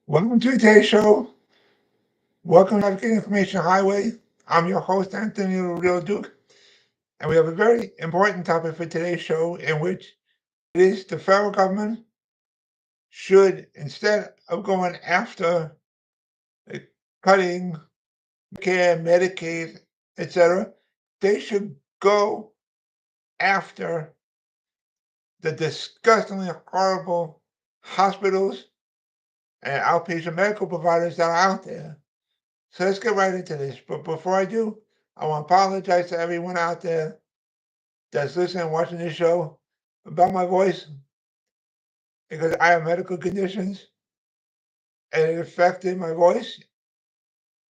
Welcome to today's show. Welcome to Advocacy Information Highway. I'm your host, Anthony Lorito-Duke, and we have a very important topic for today's show, in which it is the federal government should, instead of going after cutting Medicare, Medicaid, etc., they should go after the disgustingly horrible hospitals and outpatient medical providers that are out there. So let's get right into this. But before I do, I want to apologize to everyone out there that's listening and watching this show about my voice, because I have medical conditions and it affected my voice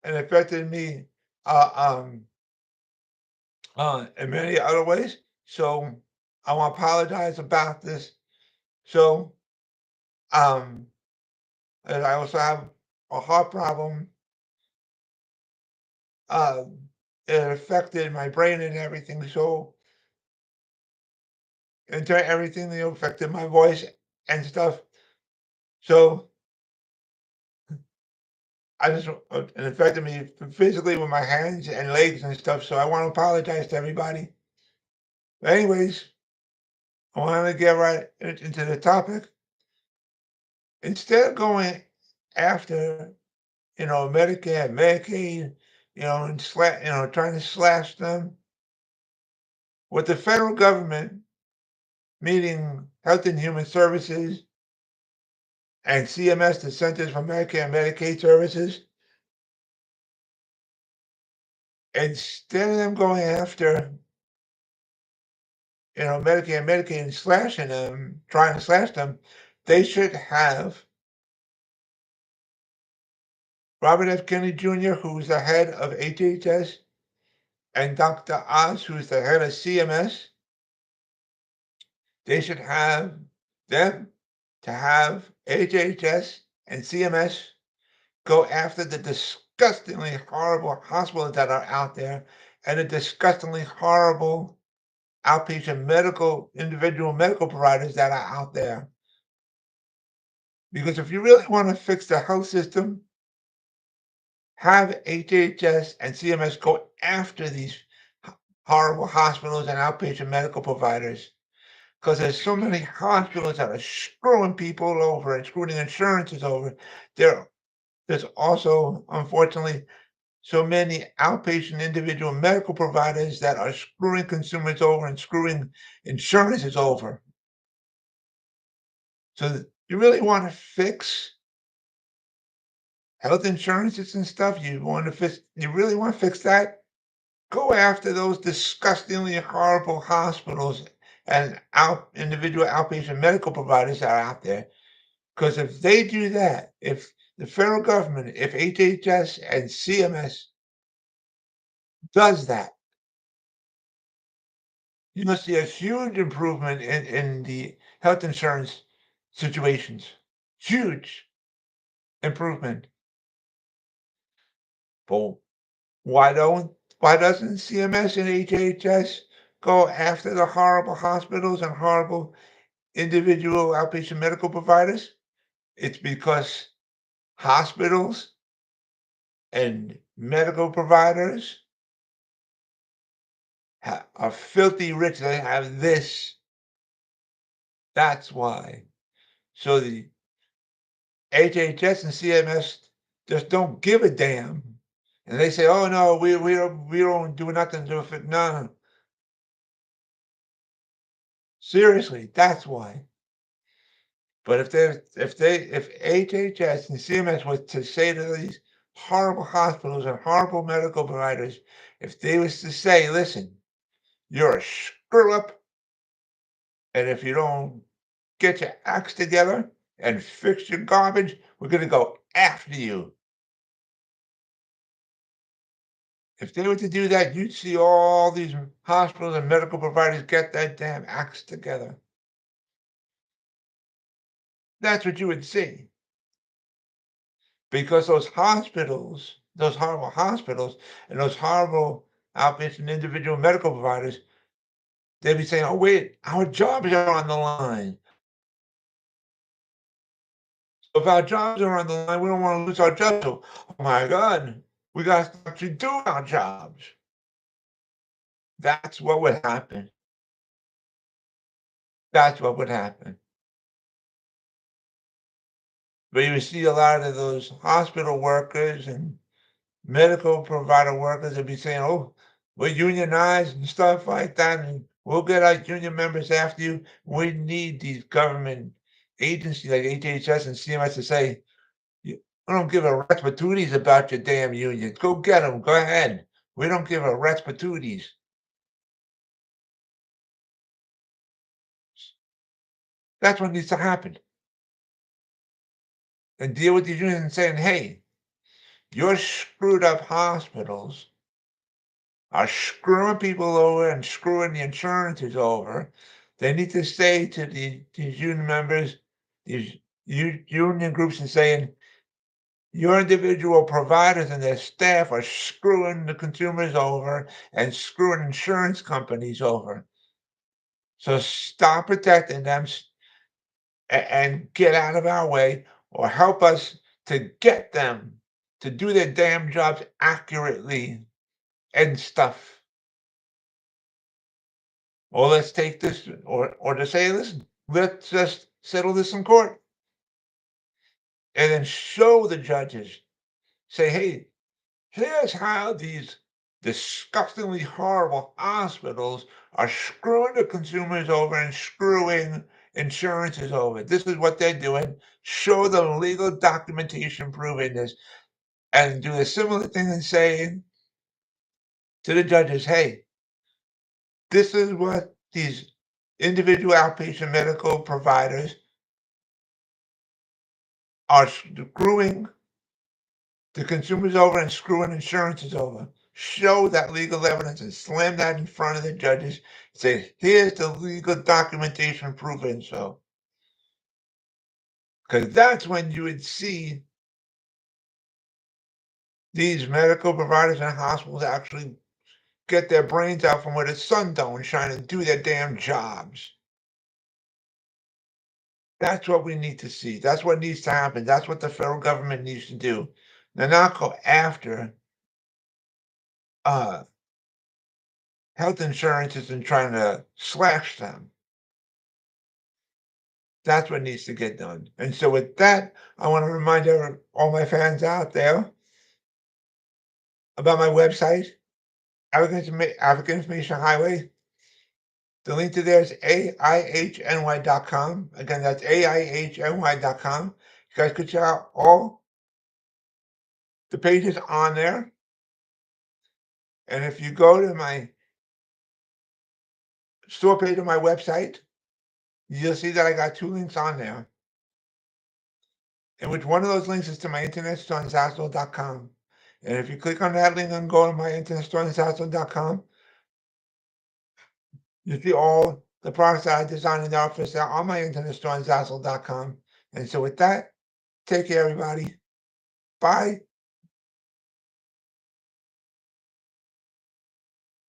and affected me uh, um, in many other ways. So I want to apologize about this. So um, and I also have a heart problem. Uh, it affected my brain and everything. So into everything, affected my voice and stuff. So I just it affected me physically with my hands and legs and stuff. So I want to apologize to everybody. But anyways, I want to get right into the topic. Instead of going after, Medicare, Medicaid, and trying to slash them, what the federal government, meaning Health and Human Services, and CMS, the Centers for Medicare and Medicaid Services, instead of them going after, Medicare and Medicaid and slashing them, trying to slash them, they should have Robert F. Kennedy Jr., who's the head of HHS, and Dr. Oz, who's the head of CMS. They should have them to have HHS and CMS go after the disgustingly horrible hospitals that are out there and the disgustingly horrible outpatient individual medical providers that are out there. Because if you really want to fix the health system, have HHS and CMS go after these horrible hospitals and outpatient medical providers. Because there's so many hospitals that are screwing people over and screwing insurances over. There's also, unfortunately, so many outpatient individual medical providers that are screwing consumers over and screwing insurances over. So you really want to fix health insurances and stuff, you really want to fix that, go after those disgustingly horrible hospitals and individual outpatient medical providers that are out there. Because if they do that, if the federal government, if HHS and CMS does that, you must see a huge improvement in the health insurance situations. Huge improvement. But why doesn't CMS and HHS go after the horrible hospitals and horrible individual outpatient medical providers? It's because hospitals and medical providers are filthy rich. They have this. That's why. So the HHS and CMS just don't give a damn. And they say, oh no, we don't do nothing to it. No. Seriously, that's why. But if HHS and CMS was to say to these horrible hospitals and horrible medical providers, if they was to say, listen, you're a screw up, and if you don't get your acts together and fix your garbage, we're gonna go after you. If they were to do that, you'd see all these hospitals and medical providers get that damn acts together. That's what you would see. Because those hospitals, those horrible hospitals, and those horrible outpatient individual medical providers, they'd be saying, oh, wait, our jobs are on the line. If our jobs are on the line, we don't want to lose our jobs. So, oh my God, we got to actually do our jobs. That's what would happen. That's what would happen. But you see a lot of those hospital workers and medical provider workers would be saying, "Oh, we're unionized and stuff like that, and we'll get our union members after you." We need these government agencies like HHS and CMS to say, "You- "We don't give a rat's patooties about your damn unions. Go get them. Go ahead. We don't give a rat's patooties." That's what needs to happen. And deal with these unions and saying, "Hey, your screwed up hospitals are screwing people over and screwing the insurances over. They need to say to these union members, these union groups, and saying, your individual providers and their staff are screwing the consumers over and screwing insurance companies over. So stop protecting them and get out of our way or help us to get them to do their damn jobs accurately and stuff. Or let's take this, or to say, listen, let's just settle this in court and then show the judges, say, hey, here's how these disgustingly horrible hospitals are screwing the consumers over and screwing insurances over. This is what they're doing. Show the legal documentation proving this, and do a similar thing and saying to the judges, hey, this is what these individual outpatient medical providers are screwing the consumers over and screwing insurances over. Show that legal evidence and slam that in front of the judges. Say, here's the legal documentation proving so. Because that's when you would see these medical providers and hospitals actually get their brains out from where the sun don't shine and do their damn jobs. That's what we need to see. That's what needs to happen. That's what the federal government needs to do. Now, not go after uh, health insurances and trying to slash them. That's what needs to get done. And so with that, I want to remind all my fans out there about my website, African Information Highway. The link to there is AIHNY.com. Again, that's AIHNY.com. You guys could check out all the pages on there. And if you go to my store page on my website, you'll see that I got two links on there. In which one of those links is to my internet store on Zazzle.com. And if you click on that link and go to my internet store on Zazzle.com, you see all the products that I designed in the office that are on my internet store on Zazzle.com. And so with that, take care, everybody. Bye.